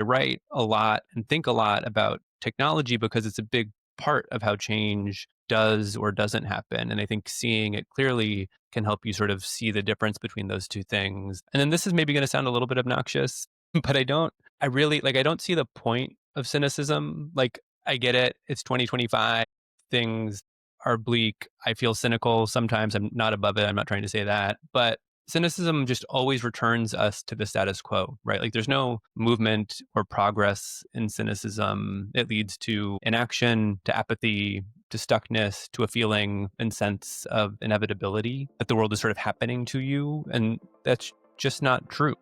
I write a lot and think a lot about technology because it's a big part of how change does or doesn't happen. And I think seeing it clearly can help you sort of see the difference between those two things. And then this is maybe going to sound a little bit obnoxious, but I really I don't see the point of cynicism. Like, I get it. It's 2025. Things are bleak. I feel cynical sometimes. I'm not above it. I'm not trying to say that. But cynicism just always returns us to the status quo, right? Like, there's no movement or progress in cynicism. It leads to inaction, to apathy, to stuckness, to a feeling and sense of inevitability that the world is sort of happening to you. And that's just not true.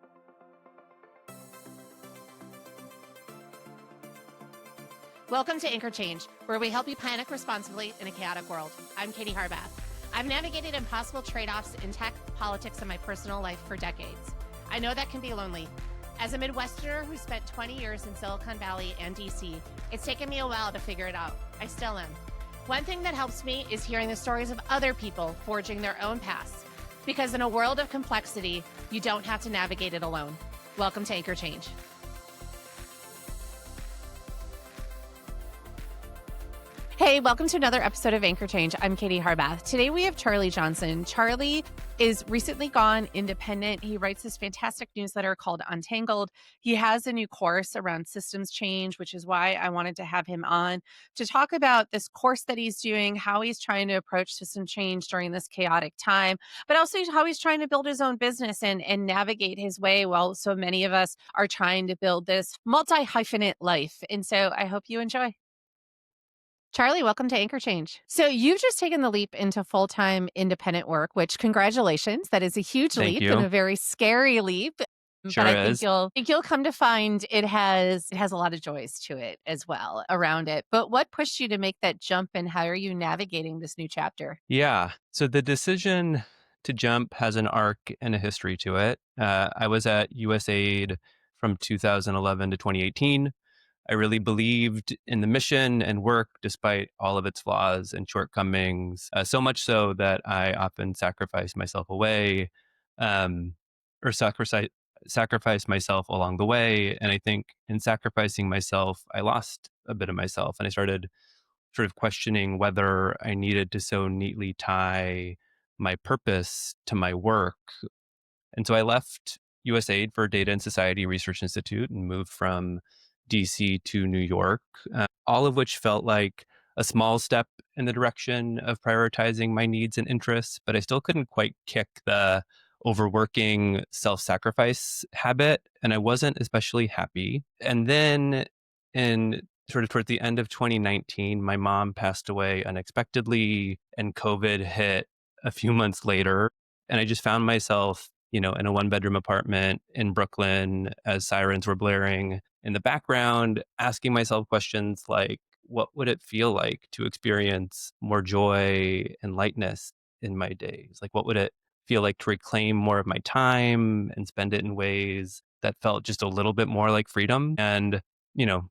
Welcome to Anchor Change, where we help you panic responsibly in a chaotic world. I'm Katie Harbath. I've navigated impossible trade-offs in tech, politics, and my personal life for decades. I know that can be lonely. As a Midwesterner who spent 20 years in Silicon Valley and DC, it's taken me a while to figure it out. I still am. One thing that helps me is hearing the stories of other people forging their own paths. Because in a world of complexity, you don't have to navigate it alone. Welcome to Anchor Change. Hey, welcome to another episode of Anchor Change. I'm Katie Harbath. Today we have Charley Johnson. Charley is recently gone independent. He writes this fantastic newsletter called Untangled. He has a new course around systems change, which is why I wanted to have him on to talk about this course that he's doing, how he's trying to approach system change during this chaotic time, but also how he's trying to build his own business and navigate his way while so many of us are trying to build this multi-hyphenate life. And so I hope you enjoy. Charley, welcome to Anchor Change. So you've just taken the leap into full-time independent work, which congratulations. That is a huge Thank leap and you. a very scary leap. But Sure I think is. you'll come to find it has a lot of joys to it as well around it. But what pushed you to make that jump and how are you navigating this new chapter? Yeah. So the decision to jump has an arc and a history to it. I was at USAID from 2011 to 2018. I really believed in the mission and work despite all of its flaws and shortcomings, so much so that I often sacrificed myself away, um, or sacrificed myself along the way. And I think in sacrificing myself, I lost a bit of myself, and I started sort of questioning whether I needed to so neatly tie my purpose to my work. And so I left USAID for Data and Society Research Institute and moved from DC to New York, all of which felt like a small step in the direction of prioritizing my needs and interests, but I still couldn't quite kick the overworking self sacrifice habit. And I wasn't especially happy. And then in sort of towards the end of 2019, my mom passed away unexpectedly, and COVID hit a few months later. And I just found myself, in a one-bedroom apartment in Brooklyn as sirens were blaring in the background, asking myself questions like, what would it feel like to experience more joy and lightness in my days? Like, what would it feel like to reclaim more of my time and spend it in ways that felt just a little bit more like freedom? And,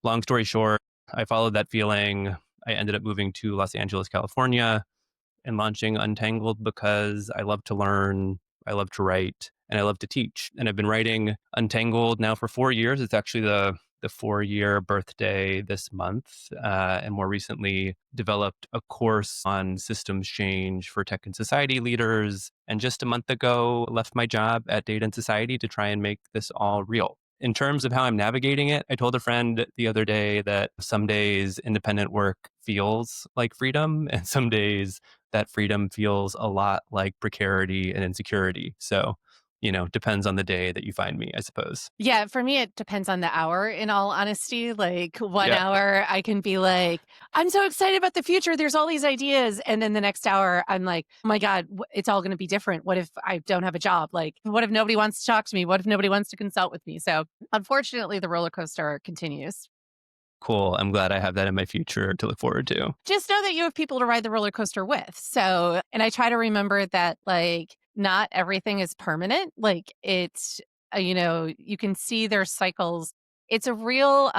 long story short, I followed that feeling. I ended up moving to Los Angeles, California, and launching Untangled because I love to learn, I love to write, and I love to teach. And I've been writing Untangled now for 4 years. It's actually the 4-year birthday this month, and more recently developed a course on systems change for tech and society leaders. And just a month ago, left my job at Data and Society to try and make this all real. In terms of how I'm navigating it, I told a friend the other day that some days independent work feels like freedom, and some days that freedom feels a lot like precarity and insecurity. So, depends on the day that you find me, I suppose. Yeah, for me, it depends on the hour, in all honesty. Like one Yeah. hour, I can be like, I'm so excited about the future. There's all these ideas. And then the next hour, I'm like, oh my God, it's all going to be different. What if I don't have a job? Like, what if nobody wants to talk to me? What if nobody wants to consult with me? So unfortunately, the roller coaster continues. Cool. I'm glad I have that in my future to look forward to. Just know that you have people to ride the roller coaster with. So, and I try to remember that like not everything is permanent. Like it's, you can see their cycles. It's a real,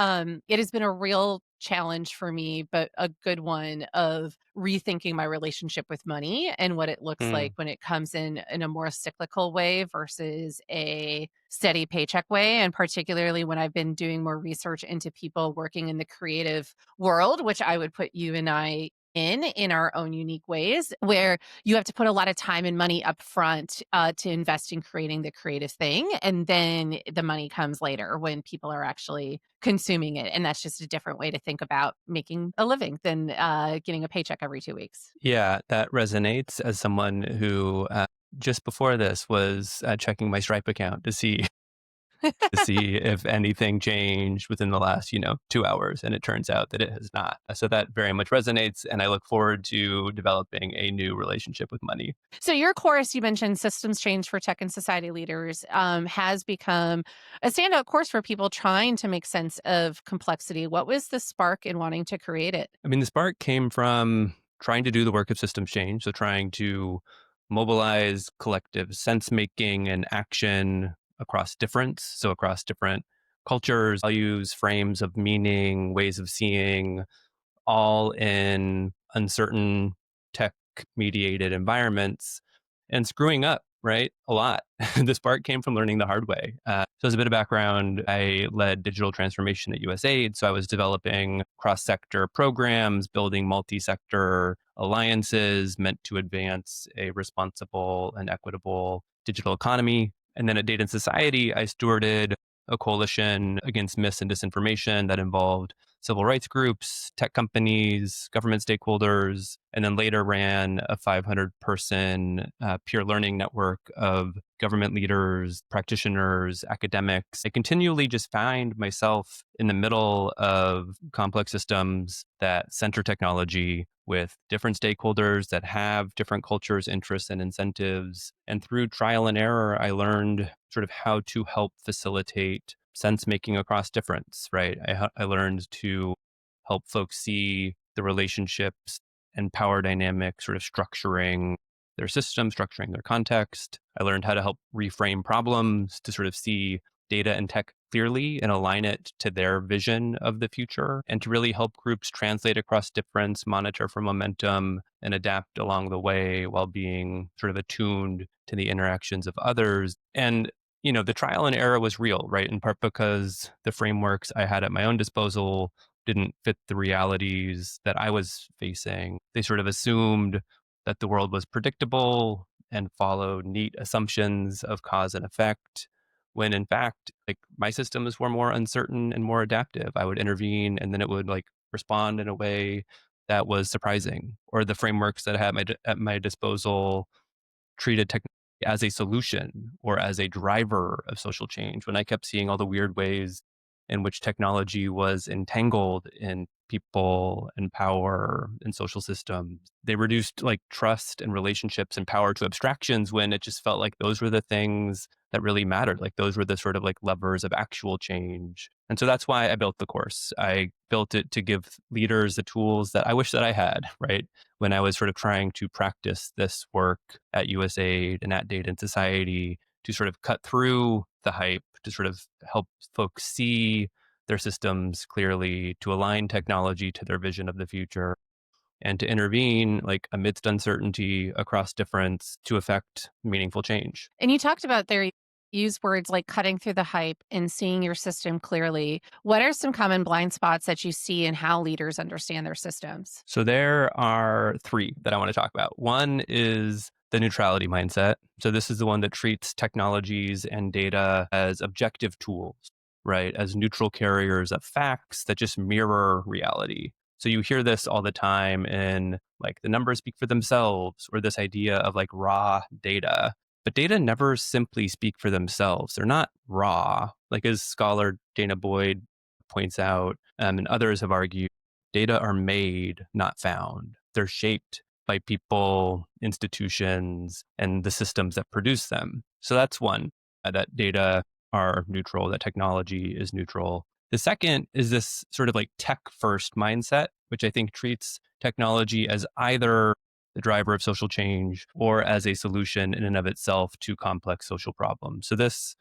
it has been a real challenge for me, but a good one of rethinking my relationship with money and what it looks like Mm. when it comes in a more cyclical way versus a steady paycheck way. And particularly when I've been doing more research into people working in the creative world, which I would put you and I in our own unique ways, where you have to put a lot of time and money up front to invest in creating the creative thing. And then the money comes later when people are actually consuming it. And that's just a different way to think about making a living than getting a paycheck every 2 weeks. Yeah, that resonates as someone who just before this was checking my Stripe account to see if anything changed within the last 2 hours, and it turns out that it has not. So that very much resonates, and I look forward to developing a new relationship with money. So your course, you mentioned systems change for tech and society leaders, has become a standout course for people trying to make sense of complexity. What was the spark in wanting to create it? I mean, the spark came from trying to do the work of systems change. So trying to mobilize collective sense making and action across difference. So across different cultures, values, frames of meaning, ways of seeing, all in uncertain tech mediated environments and screwing up, right? A lot. The spark came from learning the hard way. So, as a bit of background, I led digital transformation at USAID. So, I was developing cross sector programs, building multi sector alliances meant to advance a responsible and equitable digital economy. And then at Data and Society, I stewarded a coalition against mis and disinformation that involved civil rights groups, tech companies, government stakeholders, and then later ran a 500-person peer learning network of government leaders, practitioners, academics. I continually just find myself in the middle of complex systems that center technology with different stakeholders that have different cultures, interests, and incentives. And through trial and error, I learned sort of how to help facilitate sense making across difference, right? I learned to help folks see the relationships and power dynamics sort of structuring their system, structuring their context. I learned how to help reframe problems to sort of see data and tech clearly and align it to their vision of the future, and to really help groups translate across difference, monitor for momentum, and adapt along the way while being sort of attuned to the interactions of others. And the trial and error was real, right? In part because the frameworks I had at my own disposal didn't fit the realities that I was facing. They sort of assumed that the world was predictable and followed neat assumptions of cause and effect, when in fact, like, my systems were more uncertain and more adaptive. I would intervene and then it would like respond in a way that was surprising, or the frameworks that I had at my disposal treated technology as a solution or as a driver of social change, when I kept seeing all the weird ways in which technology was entangled in people and power and social systems. They reduced like trust and relationships and power to abstractions, when it just felt like those were the things that really mattered. Like those were the sort of like levers of actual change. And so that's why I built the course. I built it to give leaders the tools that I wish that I had, right? When I was sort of trying to practice this work at USAID and at Data and Society, to sort of cut through the hype, to sort of help folks see their systems clearly, to align technology to their vision of the future, and to intervene like amidst uncertainty across difference to affect meaningful change. And you talked about there, use words like cutting through the hype and seeing your system clearly. What are some common blind spots that you see in how leaders understand their systems? So there are three that I want to talk about. One is the neutrality mindset. So this is the one that treats technologies and data as objective tools, right? As neutral carriers of facts that just mirror reality. So you hear this all the time in like the numbers speak for themselves, or this idea of like raw data. But data never simply speak for themselves. They're not raw. Like as scholar Dana Boyd points out, and others have argued, data are made, not found. They're shaped by people, institutions, and the systems that produce them. So that's one, that data are neutral, that technology is neutral. The second is this sort of like tech first mindset, which I think treats technology as either the driver of social change or as a solution in and of itself to complex social problems. So this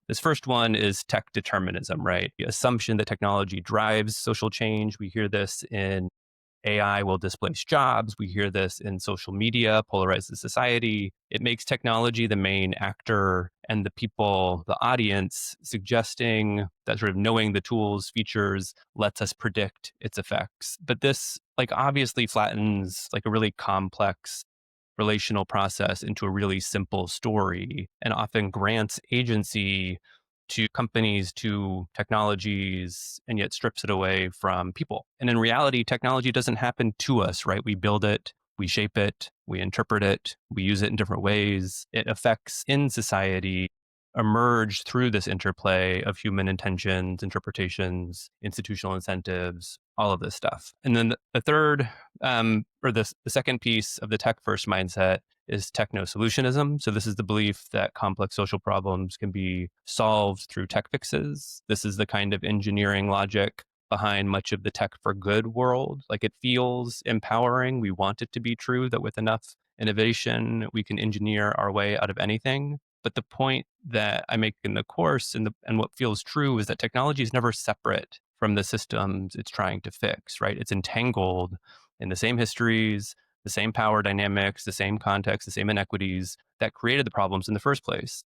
This first one is tech determinism, right? The assumption that technology drives social change. We hear this in AI will displace jobs. We hear this in social media, polarizes society. It makes technology the main actor and the people, the audience, suggesting that sort of knowing the tools, features lets us predict its effects. But this obviously flattens a really complex relational process into a really simple story and often grants agency to companies, to technologies, and yet strips it away from people. And in reality, technology doesn't happen to us, right? We build it, we shape it, we interpret it, we use it in different ways. It affects in society emerge through this interplay of human intentions, interpretations, institutional incentives, all of this stuff. And then the third, the second piece of the tech first mindset is techno solutionism. So this is the belief that complex social problems can be solved through tech fixes. This is the kind of engineering logic behind much of the tech for good world. It feels empowering. We want it to be true that with enough innovation, we can engineer our way out of anything. But the point that I make in the course and what feels true is that technology is never separate from the systems it's trying to fix, right? It's entangled in the same histories, the same power dynamics, the same context, the same inequities that created the problems in the first place.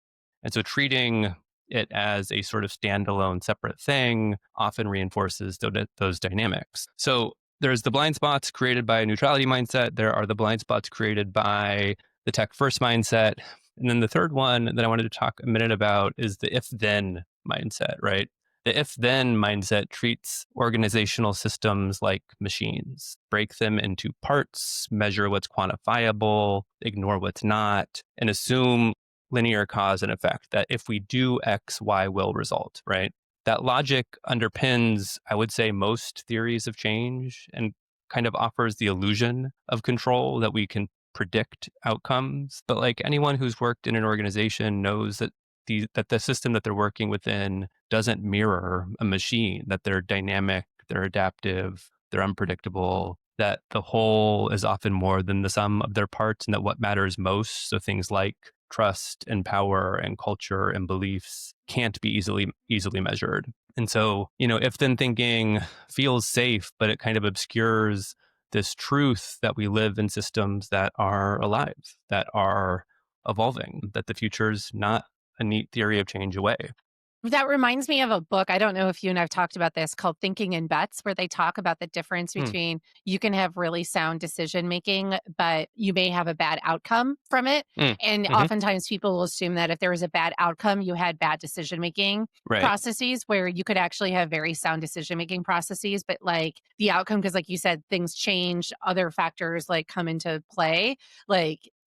And so treating it as a sort of standalone separate thing often reinforces those dynamics. So there's the blind spots created by a neutrality mindset. There are the blind spots created by the tech first mindset. And then the third one that I wanted to talk a minute about is the if then mindset, right? The if then mindset treats organizational systems like machines, break them into parts, measure what's quantifiable, ignore what's not, and assume linear cause and effect, that if we do X, Y will result, right? That logic underpins, I would say, most theories of change and kind of offers the illusion of control that we can predict outcomes. But anyone who's worked in an organization knows that the system that they're working within doesn't mirror a machine, that they're dynamic, they're adaptive, they're unpredictable, that the whole is often more than the sum of their parts, and that what matters most, so things like trust and power and culture and beliefs, can't be easily measured. And so, if then thinking feels safe, but it kind of obscures this truth that we live in systems that are alive, that are evolving, that the future's not a neat theory of change away. That reminds me of a book. I don't know if you and I've talked about this called Thinking in Bets, where they talk about the difference Hmm. between you can have really sound decision making, but you may have a bad outcome from it. Mm. And Hmm. oftentimes people will assume that if there was a bad outcome, you had bad decision making Right. processes, where you could actually have very sound decision making processes. But the outcome, because like you said, things change, other factors come into play.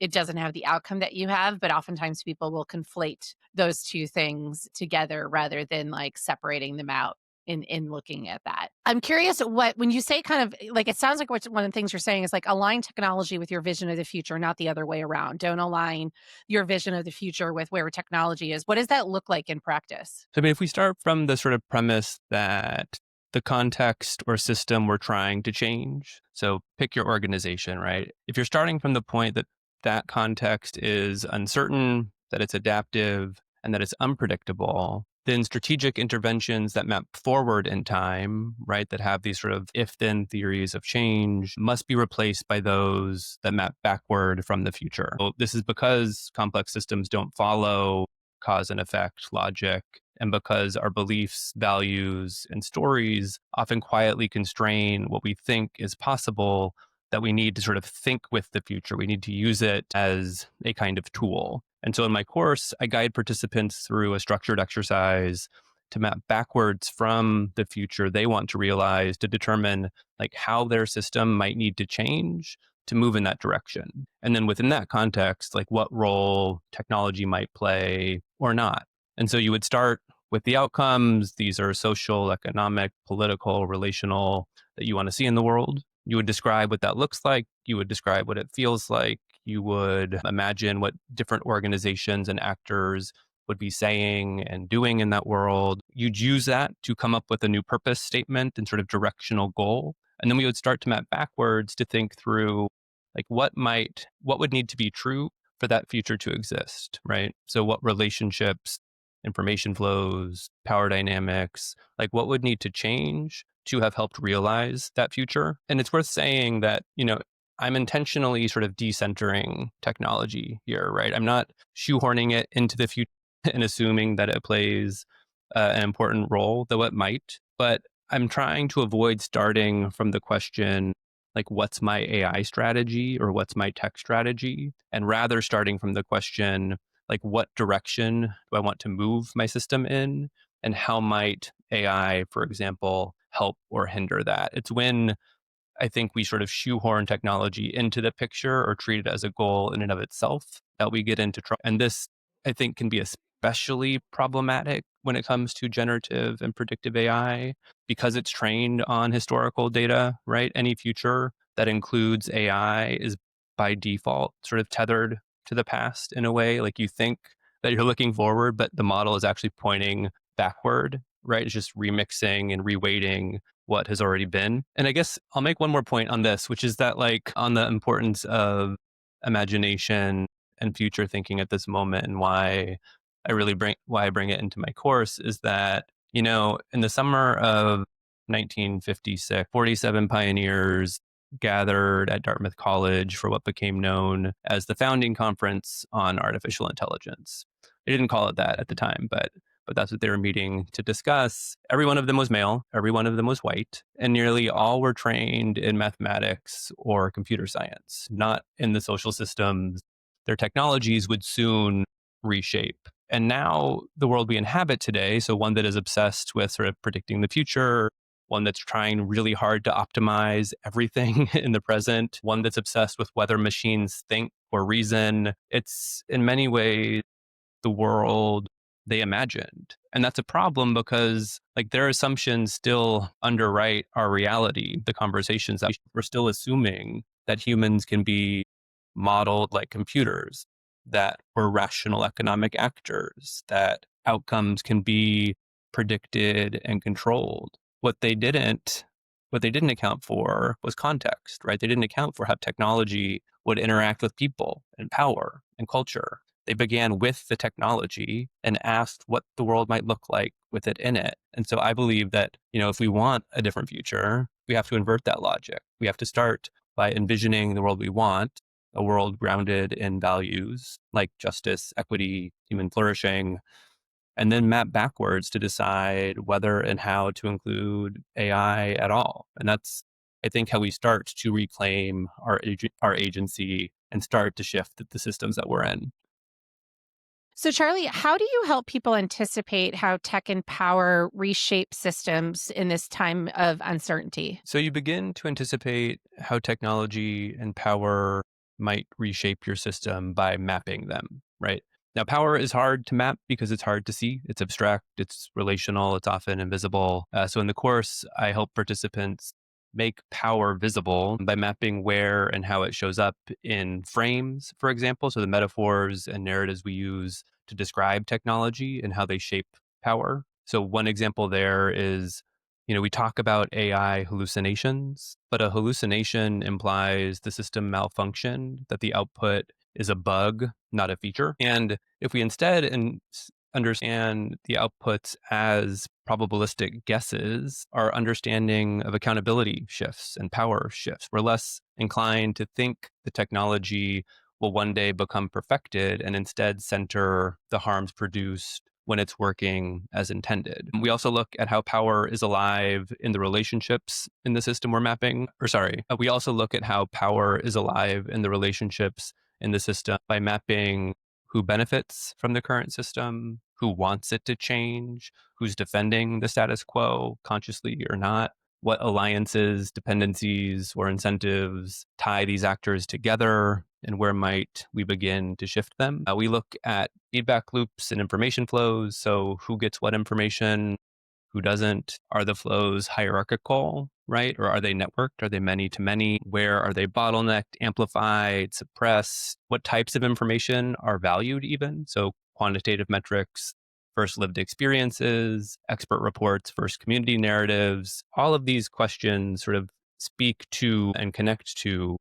It doesn't have the outcome that you have, but oftentimes people will conflate those two things together rather than separating them out in looking at that. I'm curious when you say kind of it sounds like one of the things you're saying is align technology with your vision of the future, not the other way around. Don't align your vision of the future with where technology is. What does that look like in practice? So, I mean, if we start from the sort of premise that the context or system we're trying to change, so pick your organization, right? If you're starting from the point that that context is uncertain, that it's adaptive, and that it's unpredictable, then strategic interventions that map forward in time, right, that have these sort of if then theories of change must be replaced by those that map backward from the future. So this is because complex systems don't follow cause and effect logic, and because our beliefs, values, and stories often quietly constrain what we think is possible, that we need to sort of think with the future. We need to use it as a kind of tool. And so in my course, I guide participants through a structured exercise to map backwards from the future they want to realize, to determine how their system might need to change to move in that direction. And then within that context, what role technology might play or not. And so you would start with the outcomes. These are social, economic, political, relational, that you want to see in the world. You would describe what that looks like. You would describe what it feels like. You would imagine what different organizations and actors would be saying and doing in that world. You'd use that to come up with a new purpose statement and sort of directional goal. And then we would start to map backwards to think through what would need to be true for that future to exist, right? So what relationships information flows, power dynamics, like what would need to change to have helped realize that future. And it's worth saying that, I'm intentionally sort of decentering technology here, right? I'm not shoehorning it into the future and assuming that it plays an important role, though it might. But I'm trying to avoid starting from the question, like, what's my AI strategy or what's my tech strategy? And rather starting from the question, like, what direction do I want to move my system in? And how might AI, for example, help or hinder that? It's when I think we sort of shoehorn technology into the picture or treat it as a goal in and of itself that we get into trouble. And this, I think, can be especially problematic when it comes to generative and predictive AI because it's trained on historical data, right? Any future that includes AI is by default sort of tethered to the past in a way. Like you think that you're looking forward, but the model is actually pointing backward, right? It's just remixing and reweighting what has already been. And I guess I'll make one more point on this, which is that like on the importance of imagination and future thinking at this moment and why I bring it into my course is that, in the summer of 1956, 47 pioneers gathered at Dartmouth College for what became known as the Founding Conference on Artificial Intelligence. They didn't call it that at the time, but that's what they were meeting to discuss. Every one of them was male, every one of them was white, and nearly all were trained in mathematics or computer science, not in the social systems their technologies would soon reshape. And now the world we inhabit today, so one that is obsessed with sort of predicting the future, one that's trying really hard to optimize everything in the present, one that's obsessed with whether machines think or reason. It's in many ways the world they imagined. And that's a problem because like their assumptions still underwrite our reality, the conversations that we're still assuming that humans can be modeled like computers, that we're rational economic actors, that outcomes can be predicted and controlled. What they didn't what they didn't account for was context, right? They didn't account for how technology would interact with people and power and culture. They began with the technology and asked what the world might look like with it in it. And so I believe that, if we want a different future, we have to invert that logic. We have to start by envisioning the world we want, a world grounded in values like justice, equity, human flourishing, and then map backwards to decide whether and how to include AI at all. And that's, I think, how we start to reclaim our agency and start to shift the systems that we're in. So, Charlie, how do you help people anticipate how tech and power reshape systems in this time of uncertainty? So you begin to anticipate how technology and power might reshape your system by mapping them, right? Now, power is hard to map because it's hard to see. It's abstract, it's relational, it's often invisible. So in the course, I help participants make power visible by mapping where and how it shows up in frames, for example. So the metaphors and narratives we use to describe technology and how they shape power. So one example there is, we talk about AI hallucinations, but a hallucination implies the system malfunctioned, that the output is a bug, not a feature. And if we instead understand the outputs as probabilistic guesses, our understanding of accountability shifts and power shifts. We're less inclined to think the technology will one day become perfected and instead center the harms produced when it's working as intended. We also look at how power is alive in the relationships in the system we're mapping. We also look at how power is alive in the relationships in the system by mapping who benefits from the current system, who wants it to change, who's defending the status quo consciously or not, what alliances, dependencies, or incentives tie these actors together, and where might we begin to shift them. We look at feedback loops and information flows. So who gets what information, who doesn't? Are the flows hierarchical, right? Or are they networked? Are they many to many? Where are they bottlenecked, amplified, suppressed? What types of information are valued even? So quantitative metrics, first lived experiences, expert reports versus community narratives. All of these questions sort of speak to and connect to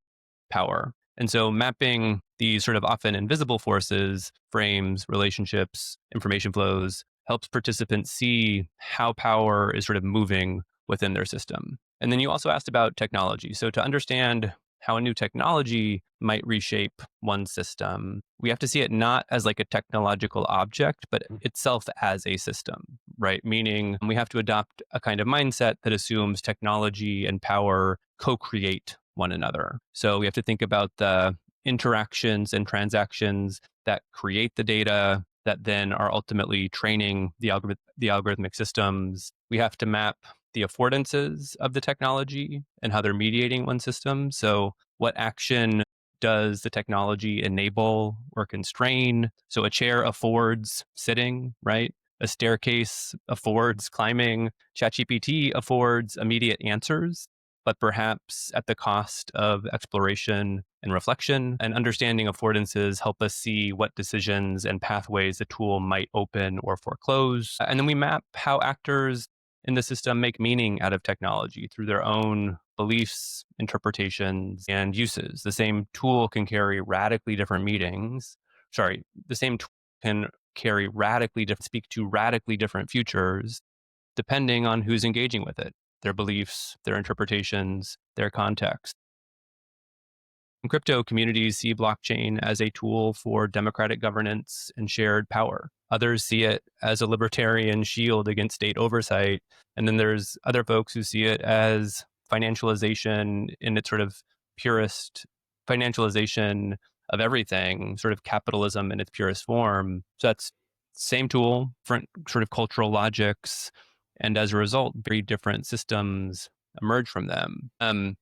power. And so mapping these sort of often invisible forces, frames, relationships, information flows, helps participants see how power is sort of moving within their system. And then you also asked about technology. So to understand how a new technology might reshape one system, we have to see it not as like a technological object, but itself as a system, right? Meaning we have to adopt a kind of mindset that assumes technology and power co create one another. So we have to think about the interactions and transactions that create the data that then are ultimately training the algorithmic systems. We have to map the affordances of the technology and how they're mediating one system. So, what action does the technology enable or constrain? So, a chair affords sitting, right? A staircase affords climbing. ChatGPT affords immediate answers, but perhaps at the cost of exploration and reflection. And understanding affordances help us see what decisions and pathways the tool might open or foreclose. And then we map how actors in the system make meaning out of technology through their own beliefs, interpretations, and uses. The same tool can carry radically different meanings. Sorry, the same tool can carry radically different, speak to radically different futures depending on who's engaging with it, their beliefs, their interpretations, their context. Crypto communities see blockchain as a tool for democratic governance and shared power. Others see it as a libertarian shield against state oversight. And then there's other folks who see it as financialization in its sort of purest financialization of everything, sort of capitalism in its purest form. So that's same tool, different sort of cultural logics. And as a result, very different systems emerge from them. And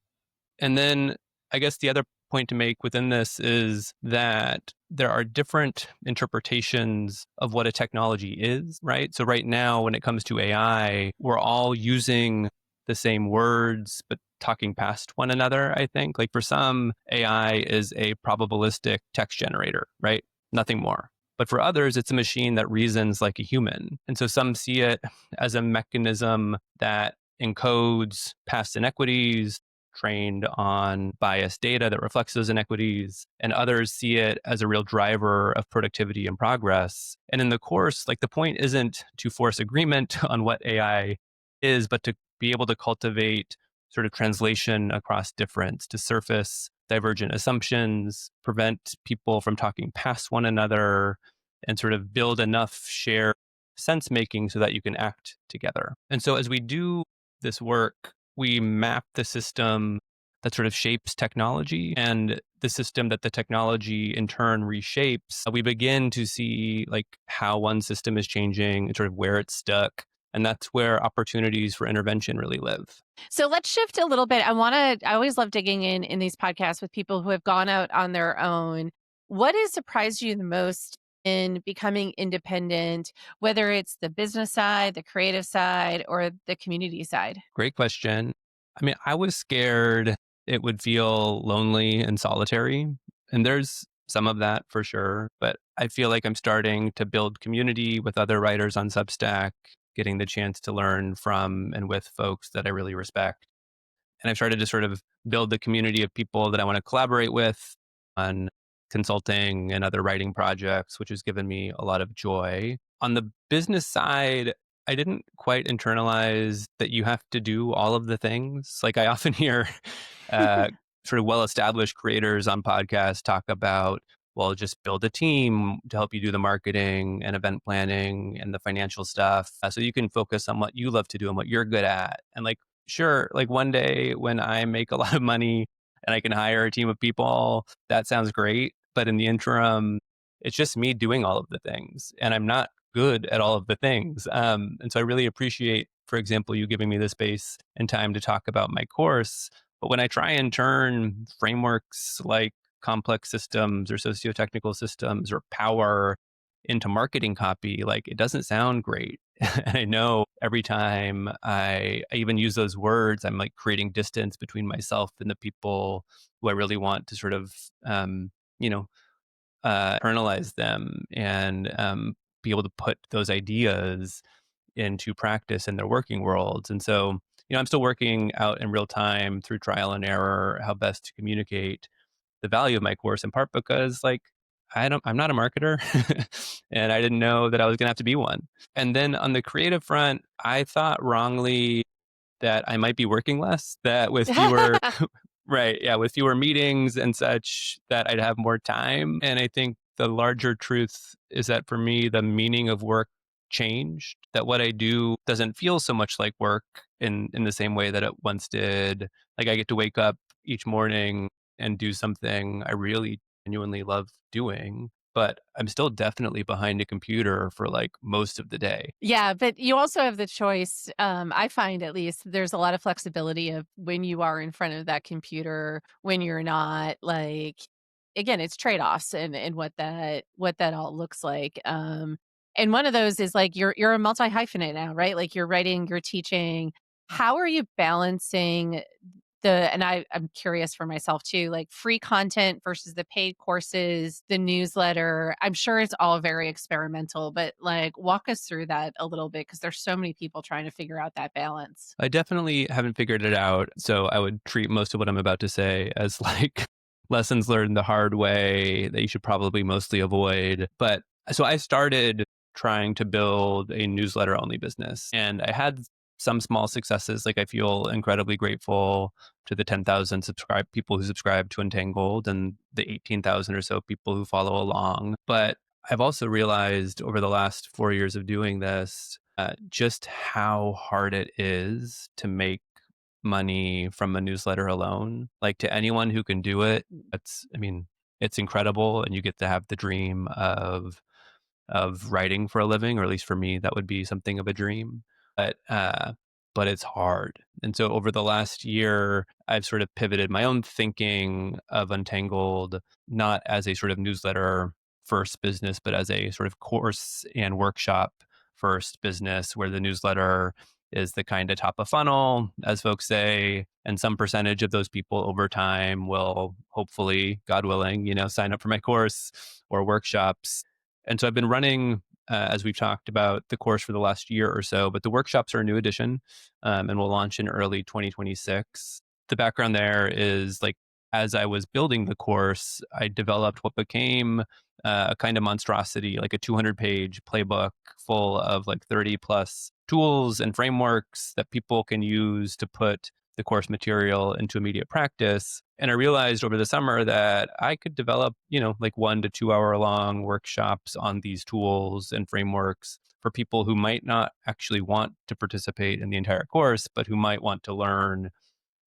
then I guess the other point to make within this is that there are different interpretations of what a technology is, right? So right now, when it comes to AI, we're all using the same words, but talking past one another, I think. Like for some, AI is a probabilistic text generator, right? Nothing more. But for others, it's a machine that reasons like a human. And so some see it as a mechanism that encodes past inequities, trained on biased data that reflects those inequities, and others see it as a real driver of productivity and progress. And in the course, like the point isn't to force agreement on what AI is, but to be able to cultivate sort of translation across difference, to surface divergent assumptions, prevent people from talking past one another, and sort of build enough shared sense making so that you can act together. And so as we do this work, we map the system that sort of shapes technology and the system that the technology in turn reshapes. We begin to see like how one system is changing and sort of where it's stuck. And that's where opportunities for intervention really live. So let's shift a little bit. I always love digging in these podcasts with people who have gone out on their own. What has surprised you the most in becoming independent, whether it's the business side, the creative side, or the community side? Great question. I mean, I was scared it would feel lonely and solitary. And there's some of that for sure. But I feel like I'm starting to build community with other writers on Substack, getting the chance to learn from and with folks that I really respect. And I've started to sort of build the community of people that I want to collaborate with on consulting and other writing projects, which has given me a lot of joy. On the business side, I didn't quite internalize that you have to do all of the things. Like I often hear sort of well established creators on podcasts talk about, well, just build a team to help you do the marketing and event planning and the financial stuff so you can focus on what you love to do and what you're good at. And like, sure, like one day when I make a lot of money and I can hire a team of people, that sounds great. But in the interim, it's just me doing all of the things. And I'm not good at all of the things. And so I really appreciate, for example, you giving me the space and time to talk about my course. But when I try and turn frameworks like complex systems or socio-technical systems or power into marketing copy, like it doesn't sound great. And I know every time I even use those words, I'm like creating distance between myself and the people who I really want to sort of, you know, internalize them and be able to put those ideas into practice in their working worlds. And so, I'm still working out in real time through trial and error how best to communicate the value of my course, in part because like I'm not a marketer and I didn't know that I was going to have to be one. And then on the creative front, I thought wrongly that I might be working less, that with fewer right, yeah, with fewer meetings and such, that I'd have more time. And I think the larger truth is that for me, the meaning of work changed, that what I do doesn't feel so much like work in the same way that it once did. Like I get to wake up each morning and do something I really genuinely love doing, but I'm still definitely behind a computer for like most of the day. Yeah, but you also have the choice. I find at least there's a lot of flexibility of when you are in front of that computer, when you're not. Like, again, it's trade-offs and what that all looks like. And one of those is like you're a multi hyphenate now, right? Like you're writing, you're teaching. How are you balancing I'm curious for myself too, like free content versus the paid courses, the newsletter. I'm sure it's all very experimental, but like walk us through that a little bit because there's so many people trying to figure out that balance. I definitely haven't figured it out. So I would treat most of what I'm about to say as like lessons learned the hard way that you should probably mostly avoid. But so I started trying to build a newsletter only business and I had some small successes. Like I feel incredibly grateful to the 10,000 people who subscribe to Untangled and the 18,000 or so people who follow along. But I've also realized over the last 4 years of doing this just how hard it is to make money from a newsletter alone. Like to anyone who can do it, I mean, it's incredible, and you get to have the dream of writing for a living, or at least for me, that would be something of a dream. But it's hard. And so over the last year, I've sort of pivoted my own thinking of Untangled, not as a sort of newsletter first business, but as a sort of course and workshop first business, where the newsletter is the kind of top of funnel, as folks say, and some percentage of those people over time will hopefully, God willing, sign up for my course or workshops. And so I've been running, as we've talked about, the course for the last year or so, but the workshops are a new addition and will launch in early 2026. The background there is like, as I was building the course, I developed what became a kind of monstrosity, like a 200-page playbook full of like 30 plus tools and frameworks that people can use to put the course material into immediate practice. And I realized over the summer that I could develop, like 1 to 2 hour long workshops on these tools and frameworks for people who might not actually want to participate in the entire course, but who might want to learn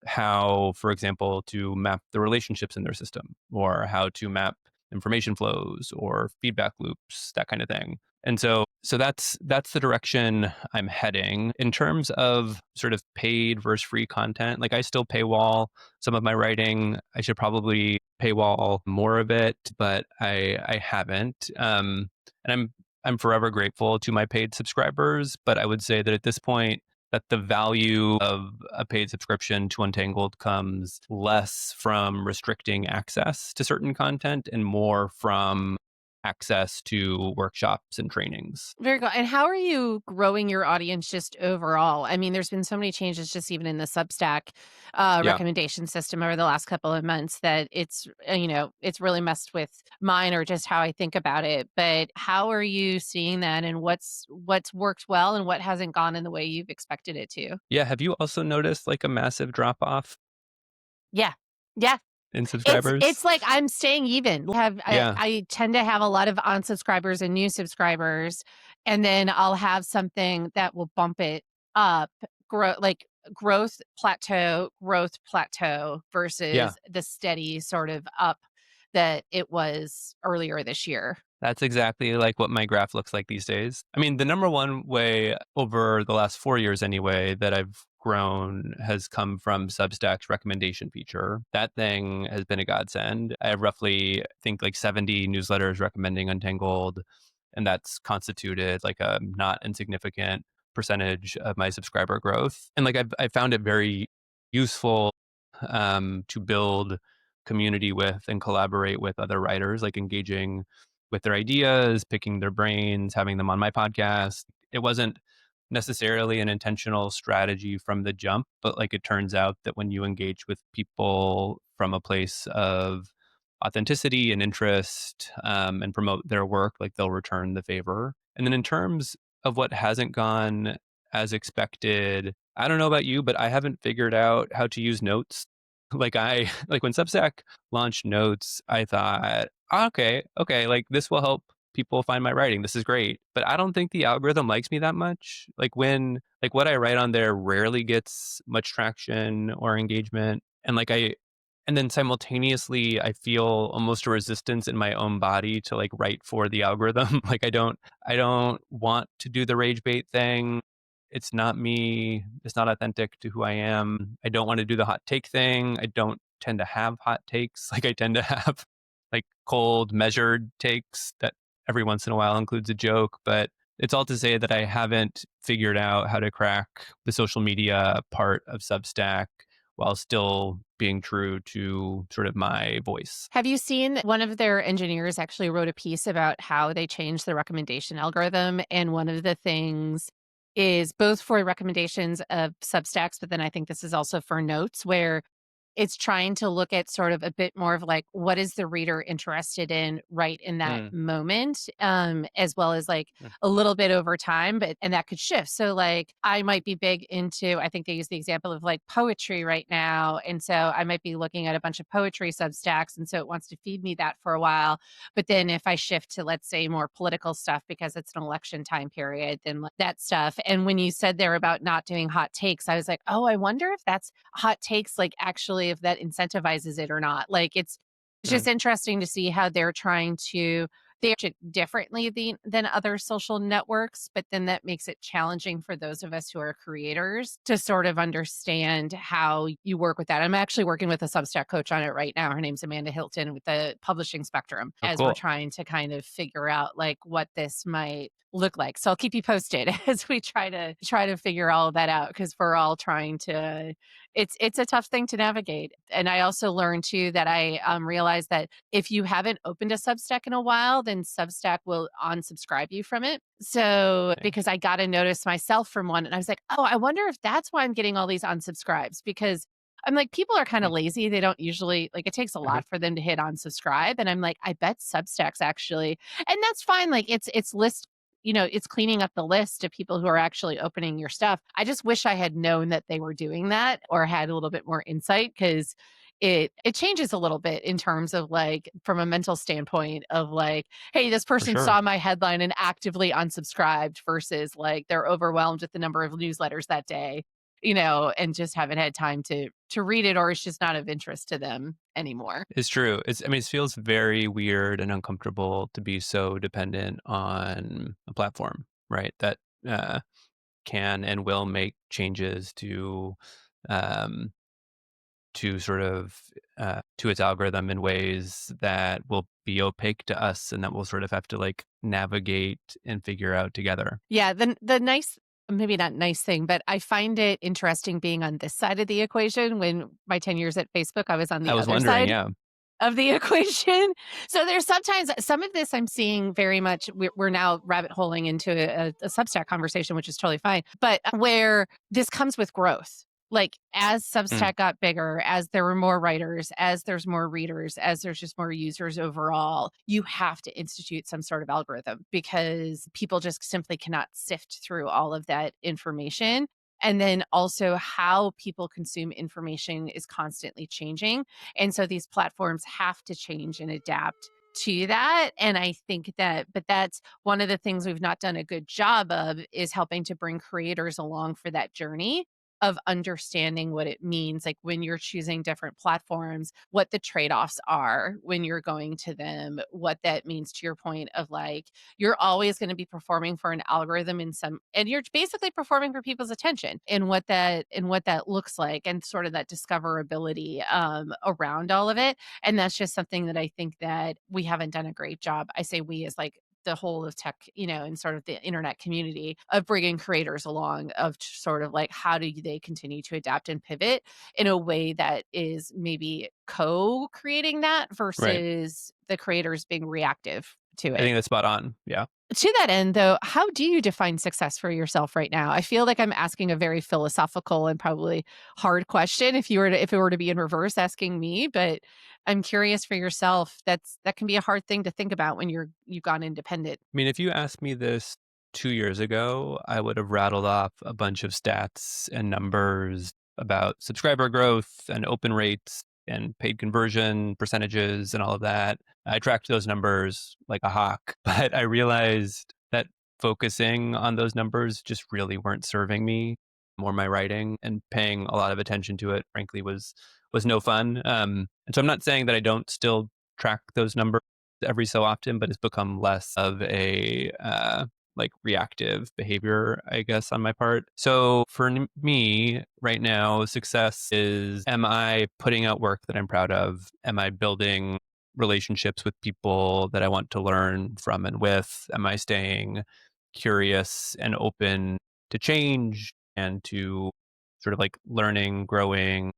how, for example, to map the relationships in their system, or how to map information flows or feedback loops, that kind of thing. And so that's the direction I'm heading. In terms of sort of paid versus free content, like I still paywall some of my writing. I should probably paywall more of it, but I haven't. And I'm forever grateful to my paid subscribers, but I would say that at this point, that the value of a paid subscription to Untangled comes less from restricting access to certain content and more from access to workshops and trainings. Very cool. And how are you growing your audience just overall? I mean, there's been so many changes just even in the Substack Yeah. recommendation system over the last couple of months that it's really messed with mine or just how I think about it. But how are you seeing that and what's worked well and what hasn't gone in the way you've expected it to? Yeah. Have you also noticed like a massive drop off Yeah. Yeah. in It's subscribers? like I'm staying even. Yeah. I tend to have a lot of unsubscribers and new subscribers, and then I'll have something that will bump it up, growth plateau Yeah. versus the steady sort of up that it was earlier this year. That's exactly like what my graph looks like these days. I mean, the number one way over the last 4 years anyway that I've grown has come from Substack's recommendation feature. That thing has been a godsend. I have roughly, I think, like 70 newsletters recommending Untangled, and that's constituted like a not insignificant percentage of my subscriber growth. And like I found it very useful to build community with and collaborate with other writers, like engaging with their ideas, picking their brains, having them on my podcast. It wasn't necessarily an intentional strategy from the jump, but like it turns out that when you engage with people from a place of authenticity and interest, and promote their work, like they'll return the favor. And then in terms of what hasn't gone as expected, I don't know about you, but I haven't figured out how to use notes. Like like when Substack launched notes, I thought, "Oh, okay, like this will help people find my writing. This is great." But I don't think the algorithm likes me that much. Like what I write on there rarely gets much traction or engagement. And then simultaneously I feel almost a resistance in my own body to like write for the algorithm. Like I don't want to do the rage bait thing. It's not me. It's not authentic to who I am. I don't want to do the hot take thing. I don't tend to have hot takes. Like I tend to have like cold, measured takes that every once in a while includes a joke. But it's all to say that I haven't figured out how to crack the social media part of Substack while still being true to sort of my voice. Have you seen one of their engineers actually wrote a piece about how they changed the recommendation algorithm? And one of the things is both for recommendations of Substacks, but then I think this is also for notes where it's trying to look at sort of a bit more of like, what is the reader interested in right in that Mm, moment, as well as like mm, a little bit over time, but and that could shift. So like I might be big into, I think they use the example of like poetry right now. And so I might be looking at a bunch of poetry substacks. And so it wants to feed me that for a while. But then if I shift to, let's say, more political stuff because it's an election time period, then like that stuff. And when you said there about not doing hot takes, I was like, oh, I wonder if that's hot takes, like actually if that incentivizes it or not. Like it's just mm, interesting to see how they're trying to they approach it differently than other social networks, but then that makes it challenging for those of us who are creators to sort of understand how you work with that. I'm actually working with a Substack coach on it right now. Her name's Amanda Hilton with the Publishing Spectrum oh, as we're cool. trying to kind of figure out like what this might look like. So I'll keep you posted as we try to figure all of that out because we're all trying to it's a tough thing to navigate. And I also learned too that I realized that if you haven't opened a Substack in a while, then Substack will unsubscribe you from it. So Okay. because I got a notice myself from one, and I was like, oh, I wonder if that's why I'm getting all these unsubscribes because. I'm like, people are kind of Mm, lazy. They don't usually like it takes a okay. lot for them to hit unsubscribe. And I'm like, I bet Substacks actually, and that's fine. Like it's list it's cleaning up the list of people who are actually opening your stuff. I just wish I had known that they were doing that or had a little bit more insight because it changes a little bit in terms of like from a mental standpoint of like, hey, this For person sure. saw my headline and actively unsubscribed versus like they're overwhelmed with the number of newsletters that day, and just haven't had time to read it or it's just not of interest to them anymore. It's true. I mean, it feels very weird and uncomfortable to be so dependent on a platform, right? That uh, can and will make changes um, to sort of to its algorithm in ways that will be opaque to us, and that we'll sort of have to like navigate and figure out together. Yeah, the nice maybe not nice thing, but I find it interesting being on this side of the equation. When my 10 years at Facebook, I was on I the was other wondering, side yeah, of the equation. So there's sometimes some of this I'm seeing very much we're now rabbit holing into a Substack conversation, which is totally fine, but where this comes with growth. Like as mm, Substack got bigger, as there were more writers, as there's more readers, as there's just more users overall, you have to institute some sort of algorithm because people just simply cannot sift through all of that information. And then also how people consume information is constantly changing. And so these platforms have to change and adapt to that. And I think but that's one of the things we've not done a good job of is helping to bring creators along for that journey of understanding what it means, like when you're choosing different platforms, what the trade offs are when you're going to them, what that means to your point of like, you're always going to be performing for an algorithm and you're basically performing for people's attention and what that looks like and sort of that discoverability around all of it. And that's just something that I think that we haven't done a great job. I say we as like the whole of tech, and sort of the internet community of bringing creators along of sort of like how do they continue to adapt and pivot in a way that is maybe co-creating that right. versus the creators being reactive to I it. think that's spot on. Yeah. To that end, though, how do you define success for yourself right now? I feel like I'm asking a very philosophical and probably hard question if it were to be in reverse asking me, but I'm curious for yourself. That can be a hard thing to think about when you've gone independent. I mean, if you asked me this 2 years ago, I would have rattled off a bunch of stats and numbers about subscriber growth and open rates and paid conversion percentages and all of that. I tracked those numbers like a hawk, but I realized that focusing on those numbers just really weren't serving me or my writing, and paying a lot of attention to it, frankly, was no fun. And so I'm not saying that I don't still track those numbers every so often, but it's become less of a like reactive behavior, I guess, on my part. So for me right now, success is, am I putting out work that I'm proud of? Am I building relationships with people that I want to learn from and with? Am I staying curious and open to change and to sort of like learning, growing,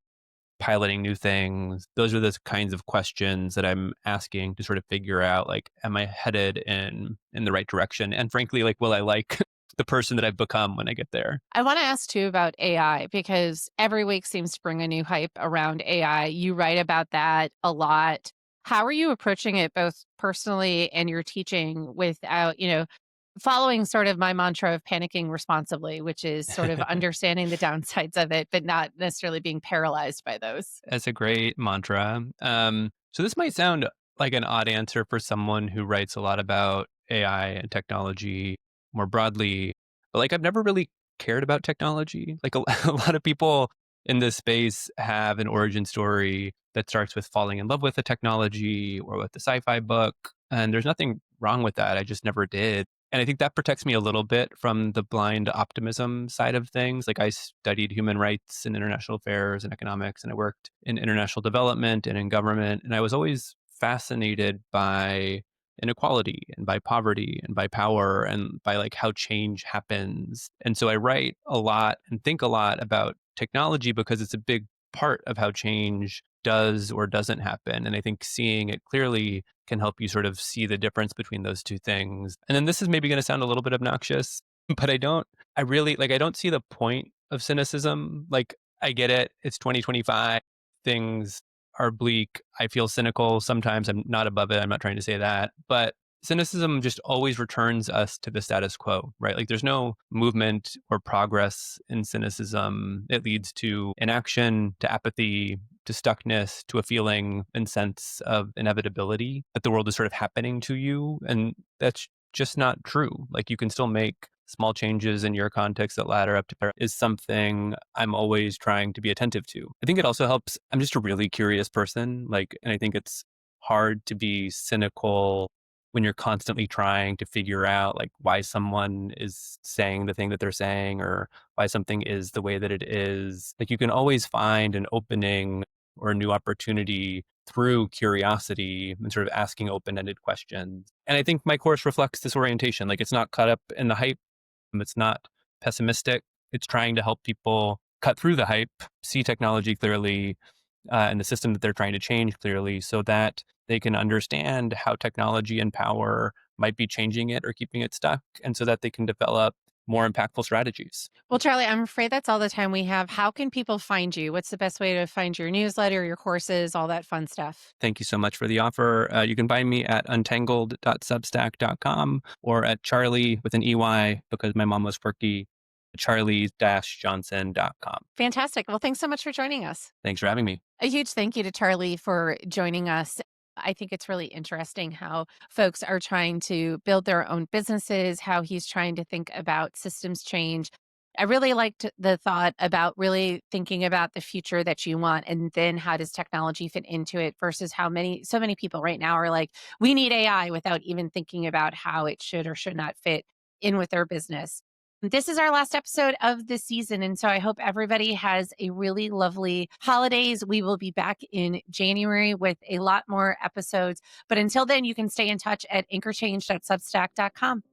piloting new things? Those are the kinds of questions that I'm asking to sort of figure out, like, am I headed in the right direction? And frankly, like, will I like the person that I've become when I get there? I want to ask too about AI because every week seems to bring a new hype around AI. You write about that a lot. How are you approaching it both personally and your teaching without, following sort of my mantra of panicking responsibly, which is sort of understanding the downsides of it, but not necessarily being paralyzed by those? That's a great mantra. So this might sound like an odd answer for someone who writes a lot about AI and technology more broadly, but like I've never really cared about technology. Like a lot of people in this space have an origin story that starts with falling in love with the technology or with the sci-fi book, and there's nothing wrong with that. I just never did. And I think that protects me a little bit from the blind optimism side of things. Like I studied human rights and international affairs and economics, and I worked in international development and in government. And I was always fascinated by inequality and by poverty and by power and by like how change happens. And so I write a lot and think a lot about technology because it's a big part of how change does or doesn't happen. And I think seeing it clearly can help you sort of see the difference between those two things. And then this is maybe going to sound a little bit obnoxious, but I really like, I don't see the point of cynicism. Like, I get it. It's 2025. Things are bleak. I feel cynical. Sometimes I'm not above it. I'm not trying to say that. But cynicism just always returns us to the status quo, right? Like there's no movement or progress in cynicism. It leads to inaction, to apathy, to stuckness, to a feeling and sense of inevitability that the world is sort of happening to you. And that's just not true. Like you can still make small changes in your context that ladder up to there is something I'm always trying to be attentive to. I think it also helps. I'm just a really curious person. Like, and I think it's hard to be cynical when you're constantly trying to figure out like why someone is saying the thing that they're saying or why something is the way that it is. Like you can always find an opening or a new opportunity through curiosity and sort of asking open-ended questions. And I think my course reflects this orientation. Like it's not caught up in the hype. It's not pessimistic. It's trying to help people cut through the hype, see technology clearly, and the system that they're trying to change clearly so that they can understand how technology and power might be changing it or keeping it stuck, and so that they can develop more impactful strategies. Well, Charlie, I'm afraid that's all the time we have. How can people find you? What's the best way to find your newsletter, your courses, all that fun stuff? Thank you so much for the offer. You can find me at untangled.substack.com or at Charley with an EY because my mom was quirky, charley-johnson.com. Fantastic. Well, thanks so much for joining us. Thanks for having me. A huge thank you to Charlie for joining us. I think it's really interesting how folks are trying to build their own businesses, how he's trying to think about systems change. I really liked the thought about really thinking about the future that you want and then how does technology fit into it versus so many people right now are like, we need AI without even thinking about how it should or should not fit in with their business. This is our last episode of the season. And so I hope everybody has a really lovely holidays. We will be back in January with a lot more episodes. But until then, you can stay in touch at anchorchange.substack.com.